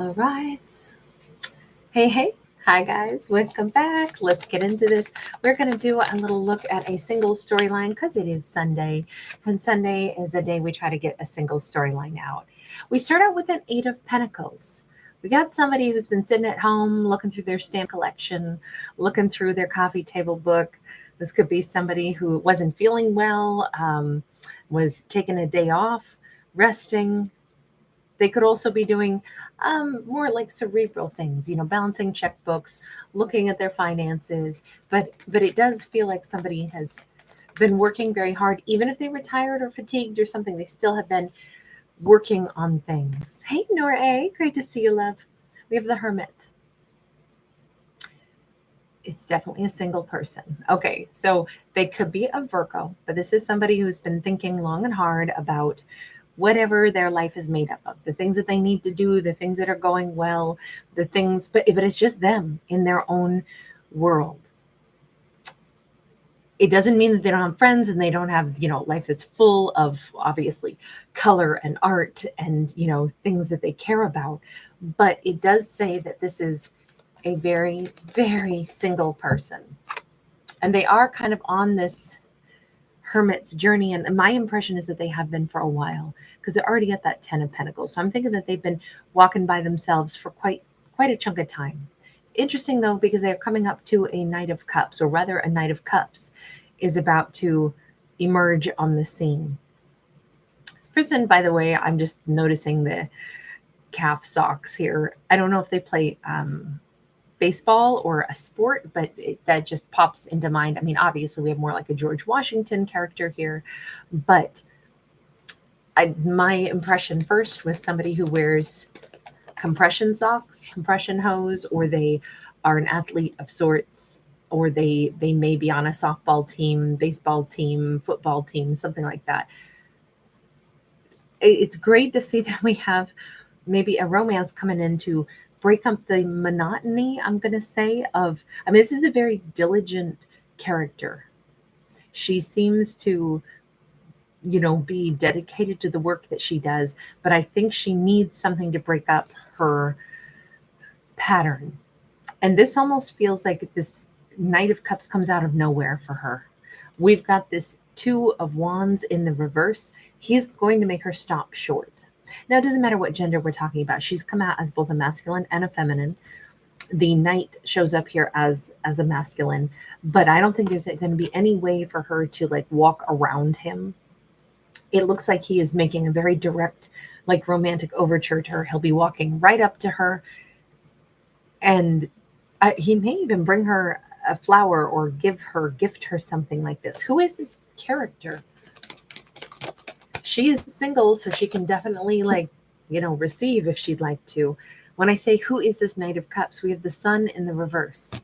All right. Hey, hey. Hi, guys. Welcome back. Let's get into this. We're going to do a little look at a single storyline because it is Sunday. And Sunday is a day we try to get a single storyline out. We start out with an Eight of Pentacles. We got somebody who's been sitting at home looking through their stamp collection, looking through their coffee table book. This could be somebody who wasn't feeling well, was taking a day off, resting. They could also be doing more like cerebral things, balancing checkbooks, looking at their finances. But it does feel like somebody has been working very hard, even if they were tired or fatigued or something. They still have been working on things. Hey, Nora, great to see you, love. We have the Hermit. It's definitely a single person. Okay, so they could be a Virgo, but this is somebody who's been thinking long and hard about whatever their life is made up of, the things that they need to do, the things that are going well, the things, but it's just them in their own world. It doesn't mean that they don't have friends and they don't have, life that's full of obviously color and art and, things that they care about. But it does say that this is a very, very single person. And they are kind of on this hermit's journey. And my impression is that they have been for a while because they're already at that 10 of Pentacles. So I'm thinking that they've been walking by themselves for quite a chunk of time. It's interesting though, because they're coming up to a Knight of Cups, or rather a Knight of Cups is about to emerge on the scene. This person, by the way, I'm just noticing the calf socks here. I don't know if they play baseball or a sport, but that just pops into mind. I mean, obviously we have more like a George Washington character here, but my impression first was somebody who wears compression socks, compression hose, or they are an athlete of sorts, or they may be on a softball team, baseball team, football team, something like that. It's great to see that we have maybe a romance coming in to break up the monotony, I'm going to say, this is a very diligent character. She seems to, be dedicated to the work that she does, but I think she needs something to break up her pattern. And this almost feels like this Knight of Cups comes out of nowhere for her. We've got this Two of Wands in the reverse. He's going to make her stop short. Now, it doesn't matter what gender we're talking about. She's come out as both a masculine and a feminine. The Knight shows up here as a masculine, but I don't think there's going to be any way for her to like walk around him. It looks like he is making a very direct, like romantic overture to her. He'll be walking right up to her, and he may even bring her a flower or gift her something like this. Who is this character? She is single, so she can definitely receive if she'd like to. When I say who is this Knight of Cups, we have the Sun in the reverse.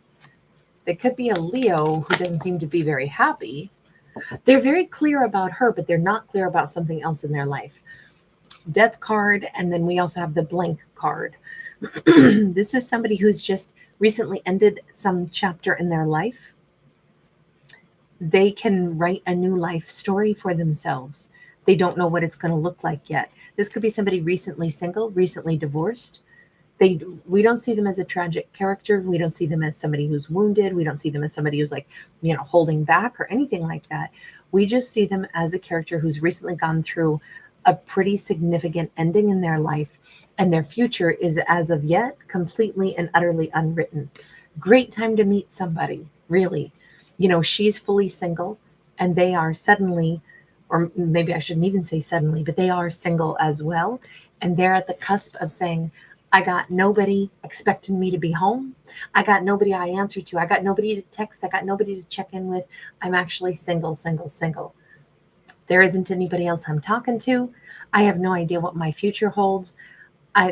They could be a Leo who doesn't seem to be very happy. They're very clear about her, but they're not clear about something else in their life. Death card, and then we also have the blank card. This is somebody who's just recently ended some chapter in their life. They can write a new life story for themselves. They don't know what it's going to look like yet. This could be somebody recently single, recently divorced. We don't see them as a tragic character. We don't see them as somebody who's wounded. We don't see them as somebody who's holding back or anything like that. We just see them as a character who's recently gone through a pretty significant ending in their life, and their future is as of yet completely and utterly unwritten. Great time to meet somebody, really. She's fully single, and they are suddenly, or maybe I shouldn't even say suddenly, but they are single as well. And they're at the cusp of saying, I got nobody expecting me to be home. I got nobody I answer to. I got nobody to text. I got nobody to check in with. I'm actually single, single, single. There isn't anybody else I'm talking to. I have no idea what my future holds.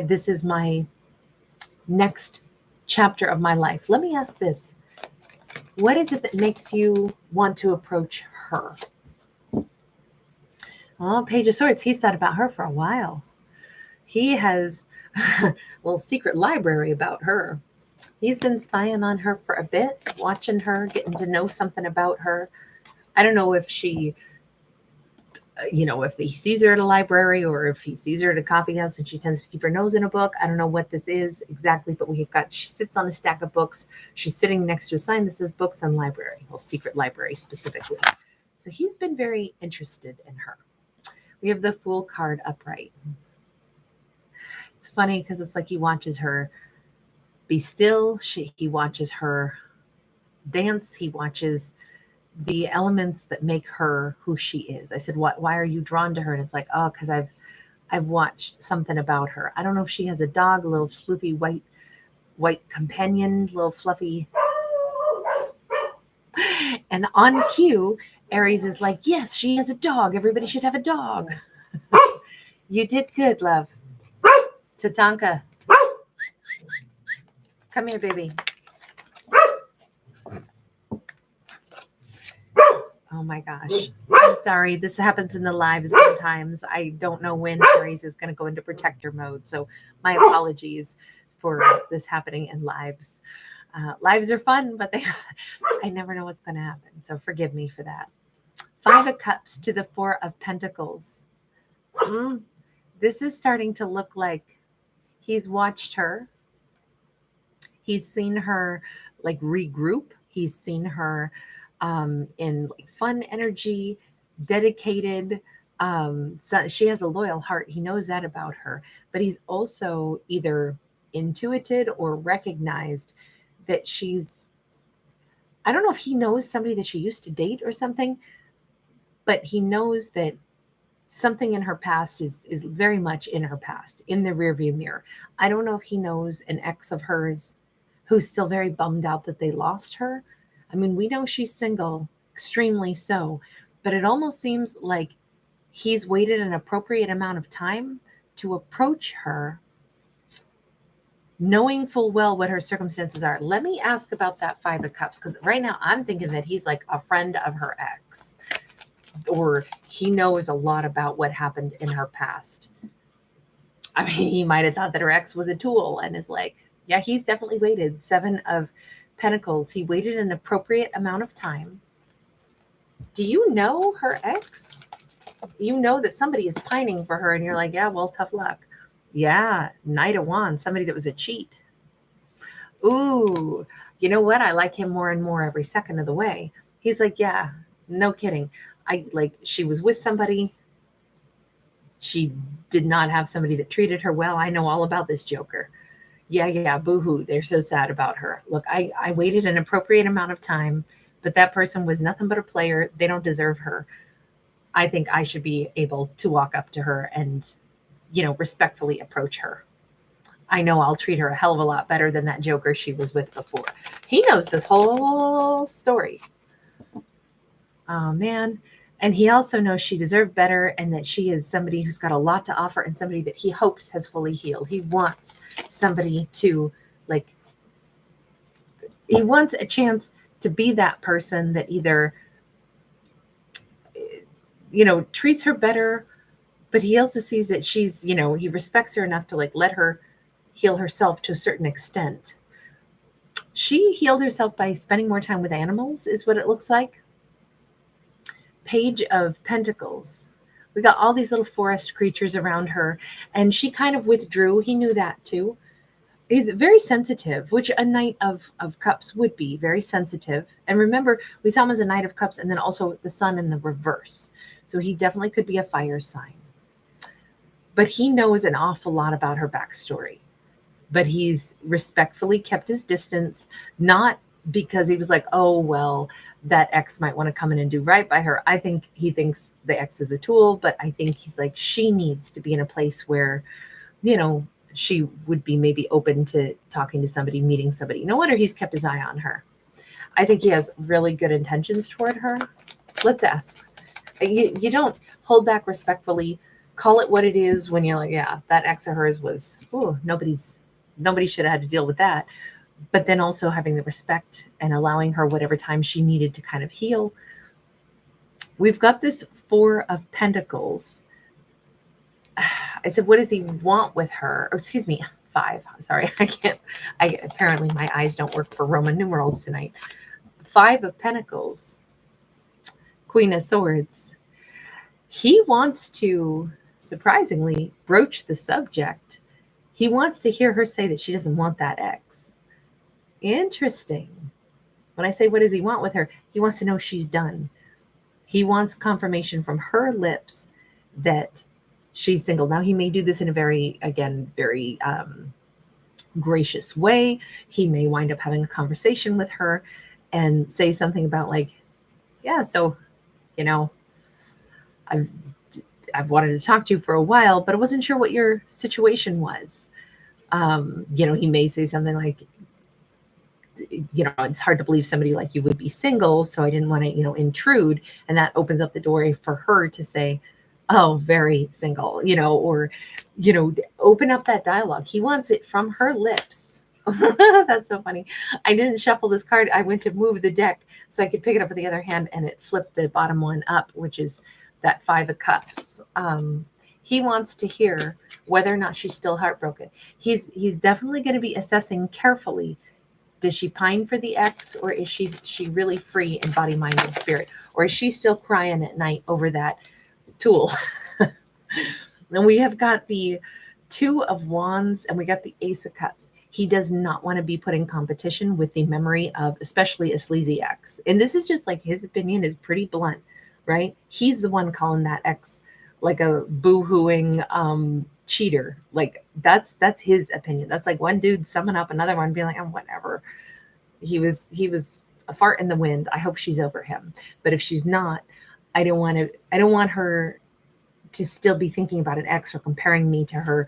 This is my next chapter of my life. Let me ask this. What is it that makes you want to approach her? Oh, Page of Swords. He's thought about her for a while. He has a little secret library about her. He's been spying on her for a bit, watching her, getting to know something about her. I don't know if she if he sees her at a library or if he sees her at a coffee house and she tends to keep her nose in a book. I don't know what this is exactly, but she sits on a stack of books. She's sitting next to a sign that says books and library, well, secret library specifically. So he's been very interested in her. We have the Fool card upright. It's funny because it's like he watches her be still. He watches her dance. He watches the elements that make her who she is. I said, why are you drawn to her? And it's like, oh, because I've watched something about her. I don't know if she has a dog, a little floofy white companion, little fluffy. And on cue, Aries is like, yes, she has a dog. Everybody should have a dog. You did good, love. Tatanka. Come here, baby. Oh my gosh. I'm sorry. This happens in the lives sometimes. I don't know when Aries is going to go into protector mode. So my apologies for this happening in lives. Lives are fun, but I never know what's going to happen. So forgive me for that. 5 of Cups to the 4 of Pentacles. This is starting to look like he's watched her. He's seen her like regroup. He's seen her in like fun energy, dedicated. So she has a loyal heart. He knows that about her, but he's also either intuited or recognized that I don't know if he knows somebody that she used to date or something, but he knows that something in her past is very much in her past, in the rearview mirror. I don't know if he knows an ex of hers who's still very bummed out that they lost her. I mean, we know she's single, extremely so, but it almost seems like he's waited an appropriate amount of time to approach her, knowing full well what her circumstances are. Let me ask about that 5 of Cups, because right now I'm thinking that he's like a friend of her ex, or he knows a lot about what happened in her past. I mean, he might have thought that her ex was a tool and is like, yeah, he's definitely waited. 7 of Pentacles. He waited an appropriate amount of time. Do you know her ex? You know that somebody is pining for her and you're like, yeah, well, tough luck. Yeah, Knight of Wands, somebody that was a cheat. Ooh, you know what? I like him more and more every second of the way. He's like, yeah, no kidding. She was with somebody. She did not have somebody that treated her well. I know all about this joker. Yeah, boo-hoo. They're so sad about her. Look, I waited an appropriate amount of time, but that person was nothing but a player. They don't deserve her. I think I should be able to walk up to her and, respectfully approach her. I know I'll treat her a hell of a lot better than that joker she was with before. He knows this whole story. Oh, man. And he also knows she deserved better and that she is somebody who's got a lot to offer and somebody that he hopes has fully healed. He wants somebody to, he wants a chance to be that person that either, treats her better, but he also sees that she's, he respects her enough to let her heal herself to a certain extent. She healed herself by spending more time with animals, is what it looks like. Page of Pentacles. We got all these little forest creatures around her, and she kind of withdrew. He knew that too. He's very sensitive, which a Knight of Cups would be, very sensitive. And remember, we saw him as a Knight of Cups and then also the Sun in the reverse. So he definitely could be a fire sign. But he knows an awful lot about her backstory. But he's respectfully kept his distance, not because he was like, oh, well, that ex might want to come in and do right by her. I think he thinks the ex is a tool, but I think he's like, she needs to be in a place where, she would be maybe open to talking to somebody, meeting somebody. No wonder he's kept his eye on her. I think he has really good intentions toward her. Let's ask. You don't hold back respectfully. Call it what it is when you're like, yeah, that ex of hers was, nobody should have had to deal with that. But then also having the respect and allowing her whatever time she needed to kind of heal. We've got this 4 of Pentacles. I said, what does he want with her? Or excuse me, 5. Sorry, apparently my eyes don't work for Roman numerals tonight. 5 of Pentacles. Queen of Swords. He wants to, surprisingly, broach the subject. He wants to hear her say that she doesn't want that ex. Interesting. When I say what does he want with her, he wants to know she's done. He wants confirmation from her lips that she's single. Now, he may do this in a very, again, very gracious way. He may wind up having a conversation with her and say something about, like, yeah, so, you know, I've wanted to talk to you for a while, but I wasn't sure what your situation was. He may say something like, it's hard to believe somebody like you would be single, so I didn't want to, intrude. And that opens up the door for her to say, oh, very single, or, open up that dialogue. He wants it from her lips. That's so funny. I didn't shuffle this card. I went to move the deck so I could pick it up with the other hand, and it flipped the bottom one up, which is that 5 of Cups. He wants to hear whether or not she's still heartbroken. He's definitely going to be assessing carefully. Does she pine for the ex, or is she really free in body, mind, and spirit? Or is she still crying at night over that tool? And we have got the 2 of Wands, and we got the Ace of Cups. He does not want to be put in competition with the memory of especially a sleazy ex. And this is just like, his opinion is pretty blunt, right? He's the one calling that ex like a boo-hooing cheater. Like, that's his opinion. That's like one dude summing up another one being like, oh, whatever. He was a fart in the wind. I hope she's over him. But if she's not, I don't want her to still be thinking about an ex or comparing me to her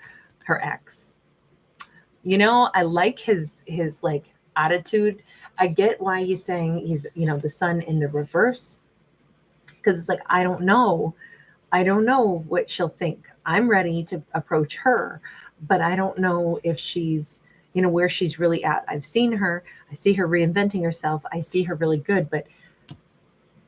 ex. I like his like attitude. I get why he's saying he's, the sun in the reverse, because it's like, I don't know what she'll think. I'm ready to approach her, but I don't know if she's, where she's really at. I've seen her. I see her reinventing herself. I see her really good, but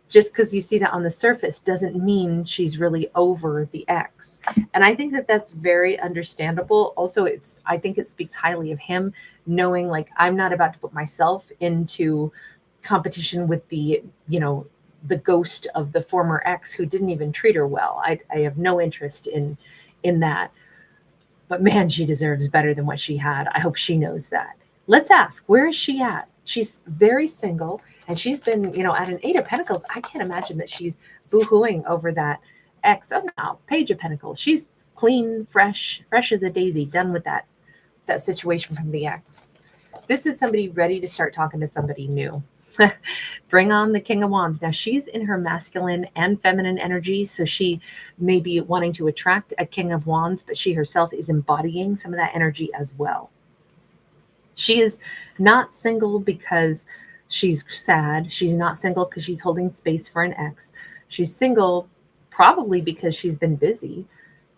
just because you see that on the surface doesn't mean she's really over the ex. And I think that that's very understandable. Also, I think it speaks highly of him, knowing, like, I'm not about to put myself into competition with the ghost of the former ex who didn't even treat her well. I have no interest in that. But man, she deserves better than what she had. I hope she knows that. Let's ask, where is she at? She's very single, and she's been, at an 8 of Pentacles. I can't imagine that she's boo-hooing over that ex. Oh no, Page of Pentacles. She's clean, fresh as a daisy, done with that situation from the ex. This is somebody ready to start talking to somebody new. Bring on the King of Wands. Now, she's in her masculine and feminine energy, so she may be wanting to attract a King of Wands, but she herself is embodying some of that energy as well. She is not single because she's sad. She's not single because she's holding space for an ex. She's single probably because she's been busy.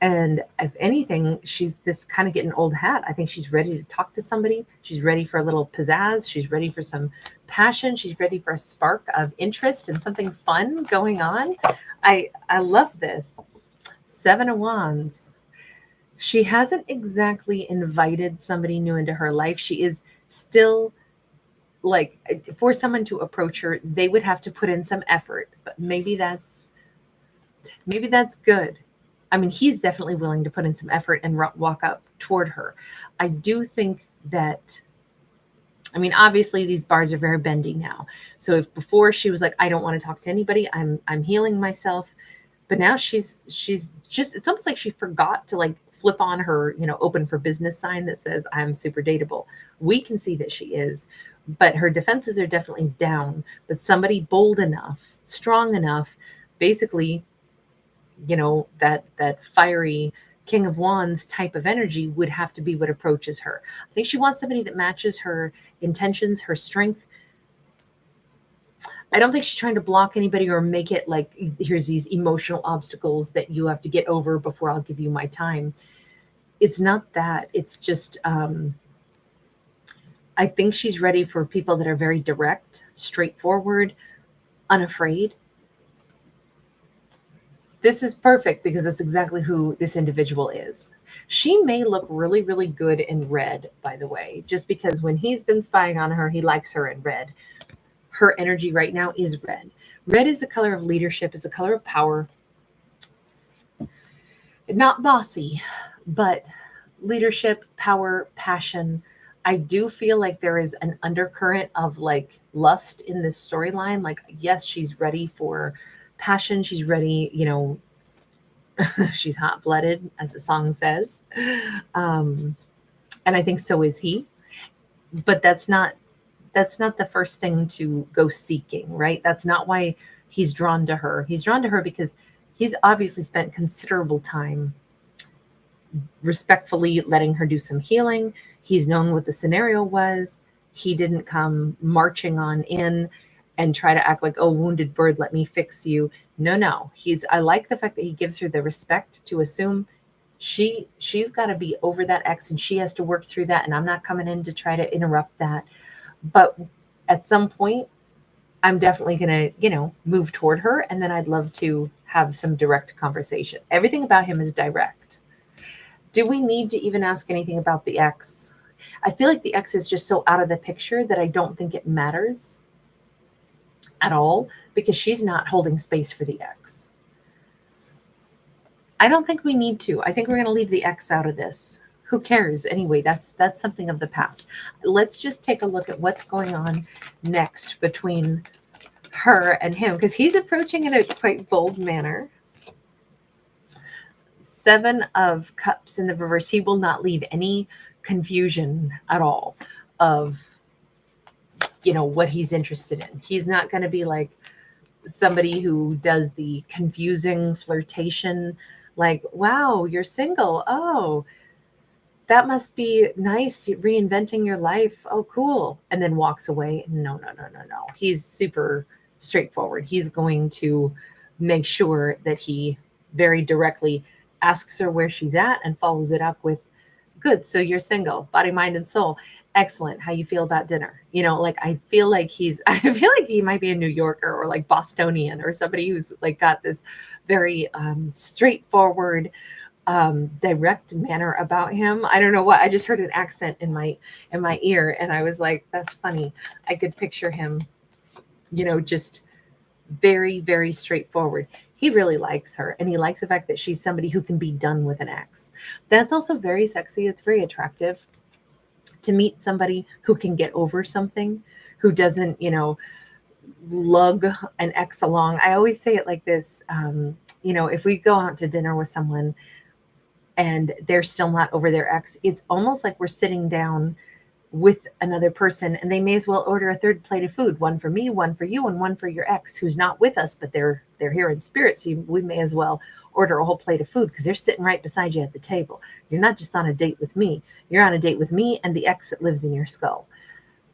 And if anything, she's this kind of getting old hat. I think she's ready to talk to somebody. She's ready for a little pizzazz. She's ready for some passion. She's ready for a spark of interest and something fun going on. I love this. 7 of Wands. She hasn't exactly invited somebody new into her life. She is still, like, for someone to approach her, they would have to put in some effort. But maybe that's good. I mean, he's definitely willing to put in some effort and walk up toward her. I do think that, I mean, obviously these bars are very bendy now. So if before she was like, I don't want to talk to anybody, I'm healing myself. But now she's just, it's almost like she forgot to, like, flip on her, open for business sign that says I'm super dateable. We can see that she is, but her defenses are definitely down. But somebody bold enough, strong enough, basically, that fiery King of Wands type of energy would have to be what approaches her. I think she wants somebody that matches her intentions, her strength. I don't think she's trying to block anybody or make it like, here's these emotional obstacles that you have to get over before I'll give you my time. It's not that. It's just, I think she's ready for people that are very direct, straightforward, unafraid. This is perfect because that's exactly who this individual is. She may look really, really good in red, by the way, just because when he's been spying on her, he likes her in red. Her energy right now is red. Red is the color of leadership, is the color of power. not bossy, but leadership, power, passion. I do feel like there is an undercurrent of like lust in this storyline. Like, yes, she's ready for passion. She's ready, she's hot blooded, as the song says. Um, and I think so is he. But that's not the first thing to go seeking, right? That's not why he's drawn to her. He's drawn to her because he's obviously spent considerable time respectfully letting her do some healing. He's known what the scenario was. He didn't come marching on in and try to act like, oh, wounded bird, let me fix you. No, no. I like the fact that he gives her the respect to assume she's got to be over that ex and she has to work through that. And I'm not coming in to try to interrupt that. But at some point, I'm definitely going to, move toward her. And then I'd love to have some direct conversation. Everything about him is direct. Do we need to even ask anything about the ex? I feel like the ex is just so out of the picture that I don't think it matters at all because she's not holding space for the ex. I don't think we need to. I think we're going to leave the ex out of this. Who cares anyway? That's something of the past. Let's just take a look at what's going on next between her and him because he's approaching in a quite bold manner. 7 of Cups in the reverse. He will not leave any confusion at all of, what he's interested in. He's not going to be like somebody who does the confusing flirtation, like, wow, you're single. Oh, that must be nice. Reinventing your life. Oh, cool. And then walks away. No, no, no, no, no. He's super straightforward. He's going to make sure that he very directly asks her where she's at and follows it up with, good, so you're single, body, mind, and soul. Excellent. How you feel about dinner? Like I feel like he might be a New Yorker or like Bostonian or somebody who's like got this very straightforward, direct manner about him. I don't know what, I just heard an accent in my ear and I was like, that's funny. I could picture him, just very, very straightforward. He really likes her and he likes the fact that she's somebody who can be done with an ex. That's also very sexy. It's very attractive to meet somebody who can get over something, who doesn't, lug an ex along. I always say it like this. If we go out to dinner with someone and they're still not over their ex, it's almost like we're sitting down with another person and they may as well order a third plate of food, one for me, one for you, and one for your ex who's not with us, but they're here in spirit. So we may as well order a whole plate of food because they're sitting right beside you at the table. You're not just on a date with me. You're on a date with me and the ex that lives in your skull.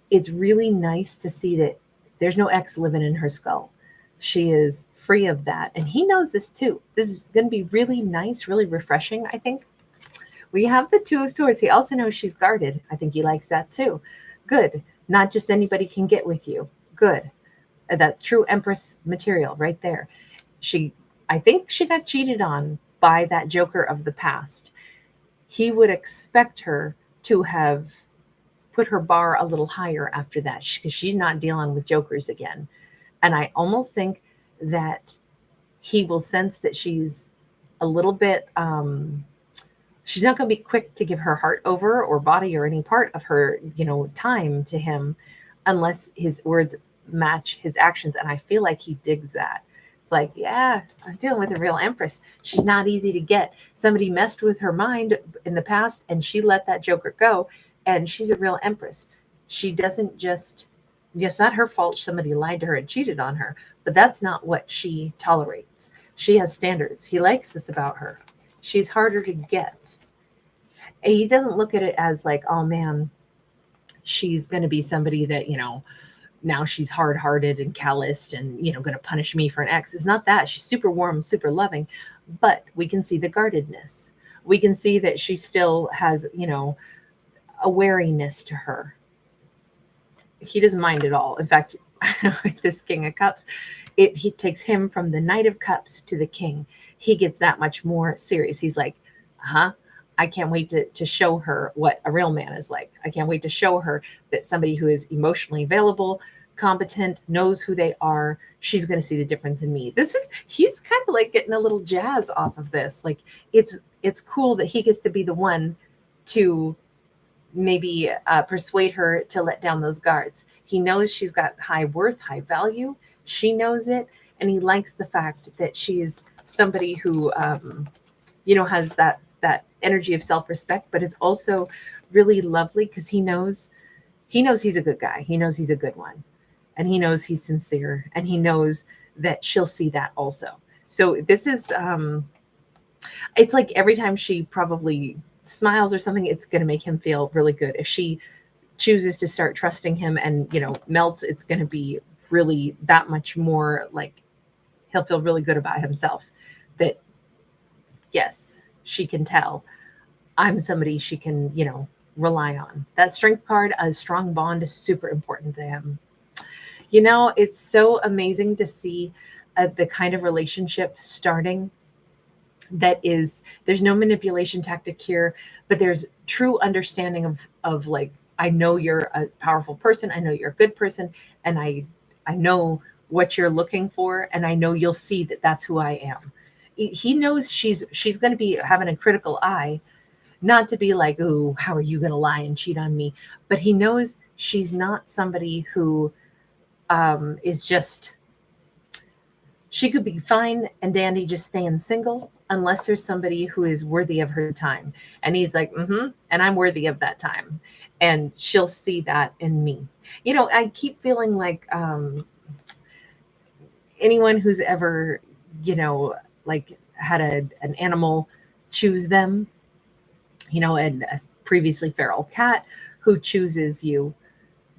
It's really nice to see that there's no ex living in her skull. She is free of that. And he knows this too. This is going to be really nice, really refreshing, I think. We have the 2 of Swords. He also knows she's guarded. I think he likes that too. Good. Not just anybody can get with you. Good. That true empress material right there. I think she got cheated on by that joker of the past. He would expect her to have put her bar a little higher after that because she's not dealing with jokers again. And I almost think that he will sense that she's a little bit, she's not going to be quick to give her heart over or body or any part of her, time to him unless his words match his actions. And I feel like he digs that. It's like, yeah, I'm dealing with a real empress. She's not easy to get. Somebody messed with her mind in the past and she let that joker go. And she's a real empress. She doesn't it's not her fault somebody lied to her and cheated on her, but that's not what she tolerates. She has standards. He likes this about her. She's harder to get. And he doesn't look at it as like, oh man, she's going to be somebody that, now she's hard-hearted and calloused and, going to punish me for an ex. It's not that. She's super warm, super loving, but we can see the guardedness. We can see that she still has, a wariness to her. He doesn't mind at all. In fact, with this King of Cups, he takes him from the Knight of Cups to the King. He gets that much more serious. He's like, I can't wait to show her what a real man is like. I can't wait to show her that somebody who is emotionally available, competent, knows who they are, she's going to see the difference in me. He's kind of like getting a little jazz off of this. Like it's cool that he gets to be the one to maybe persuade her to let down those guards. He knows she's got high worth, high value. She knows it. And he likes the fact that she's somebody who, has that energy of self-respect, but it's also really lovely because he knows he's a good guy. He knows he's a good one. And he knows he's sincere. And he knows that she'll see that also. So this is, it's like every time she probably smiles or something, it's going to make him feel really good. If she chooses to start trusting him and, melts, it's going to be really that much more like he'll feel really good about himself that, yes, she can tell I'm somebody she can, rely on. That strength card, a strong bond, is super important to him. It's so amazing to see the kind of relationship starting that is, there's no manipulation tactic here, but there's true understanding of like, I know you're a powerful person. I know you're a good person. And I know what you're looking for. And I know you'll see that that's who I am. He knows she's going to be having a critical eye, not to be like, oh, how are you going to lie and cheat on me? But he knows she's not somebody who is just, she could be fine and dandy just staying single unless there's somebody who is worthy of her time. And he's like, and I'm worthy of that time. And she'll see that in me. I keep feeling like anyone who's ever, like had an animal choose them, and a previously feral cat who chooses you,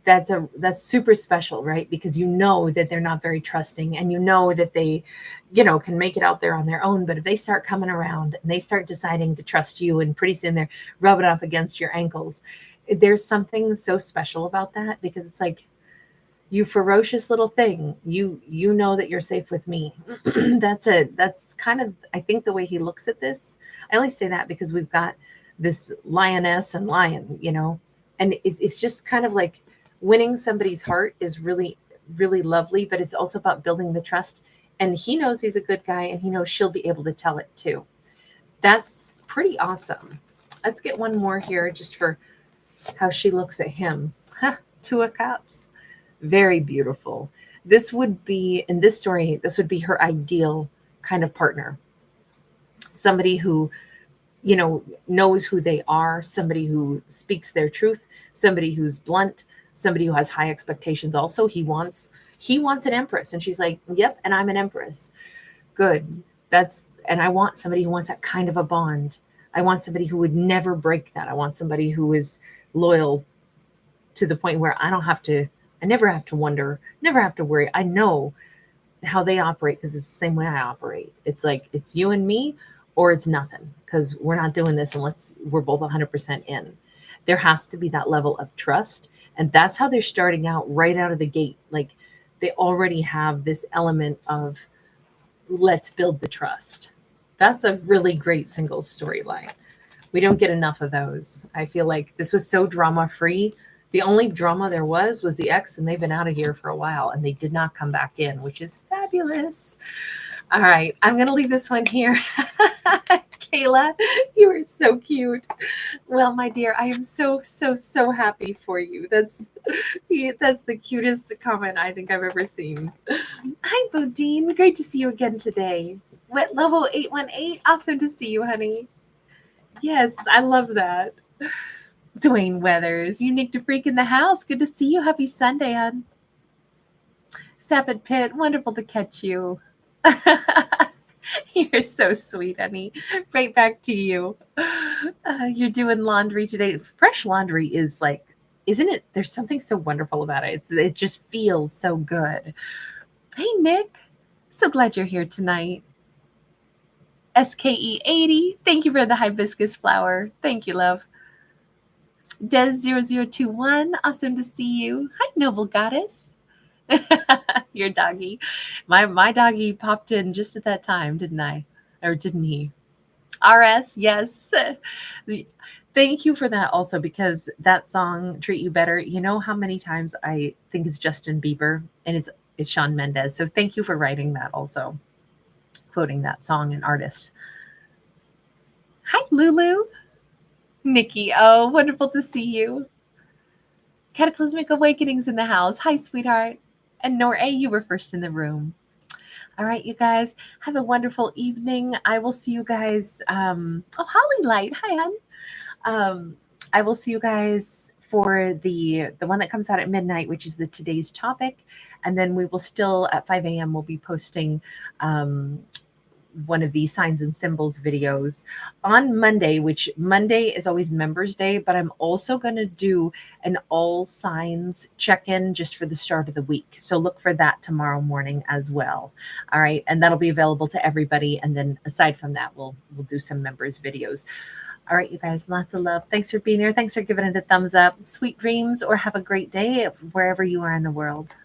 that's super special, right? Because that they're not very trusting, and that they, can make it out there on their own. But if they start coming around and they start deciding to trust you, and pretty soon they're rubbing up against your ankles, there's something so special about that, because it's like, you ferocious little thing, you know that you're safe with me. That's kind of, I think, the way he looks at this. I only say that because we've got this lioness and lion, and it's just kind of like winning somebody's heart is really, really lovely, but it's also about building the trust. And he knows he's a good guy, and he knows she'll be able to tell it too. That's pretty awesome. Let's get one more here just for how she looks at him. Two of Cups. Very beautiful. This would be, in this story, this would be her ideal kind of partner. Somebody who, knows who they are, somebody who speaks their truth, somebody who's blunt, somebody who has high expectations. Also, he wants an empress. And she's like, yep, and I'm an empress. Good. And I want somebody who wants that kind of a bond. I want somebody who would never break that. I want somebody who is loyal to the point where I never have to wonder, never have to worry. I know how they operate because it's the same way I operate. It's like, it's you and me or it's nothing, because we're not doing this unless we're both 100% in. There has to be that level of trust. And that's how they're starting out right out of the gate. Like, they already have this element of, let's build the trust. That's a really great singles storyline. We don't get enough of those. I feel like this was so drama-free. The only drama there was the ex, and they've been out of here for a while, and they did not come back in, which is fabulous. All right, I'm going to leave this one here. Kayla, you are so cute. Well, my dear, I am so, so, so happy for you. That's the cutest comment I think I've ever seen. Hi, Bodine. Great to see you again today. Wet Level 818. Awesome to see you, honey. Yes, I love that. Dwayne Weathers, unique to freak in the house. Good to see you. Happy Sunday, hon. Sapid Pit, wonderful to catch you. You're so sweet, honey. Right back to you. You're doing laundry today. Fresh laundry is like, isn't it? There's something so wonderful about it. It just feels so good. Hey, Nick. So glad you're here tonight. SKE80, thank you for the hibiscus flower. Thank you, love. Des0021, awesome to see you. Hi, Noble Goddess. Your doggy. My doggy popped in just at that time, didn't I? Or didn't he? RS, yes. thank you for that also, because that song, Treat You Better, you know how many times I think it's Justin Bieber and it's Shawn Mendes. So thank you for writing that also, quoting that song and artist. Hi, Lulu. Nikki, oh, wonderful to see you. Cataclysmic Awakenings in the house. Hi, sweetheart. And Nor A, you were first in the room. All right, you guys, have a wonderful evening. I will see you guys. Oh, Holly Light. Hi, hon. I will see you guys for the one that comes out at midnight, which is the today's topic. And then we will still at 5 a.m. we'll be posting one of these signs and symbols videos on Monday, which Monday is always Members Day, but I'm also going to do an all signs check-in just for the start of the week. So look for that tomorrow morning as well. All right. And that'll be available to everybody. And then aside from that, we'll do some members videos. All right, you guys, lots of love. Thanks for being here. Thanks for giving it a thumbs up. Sweet dreams, or have a great day wherever you are in the world.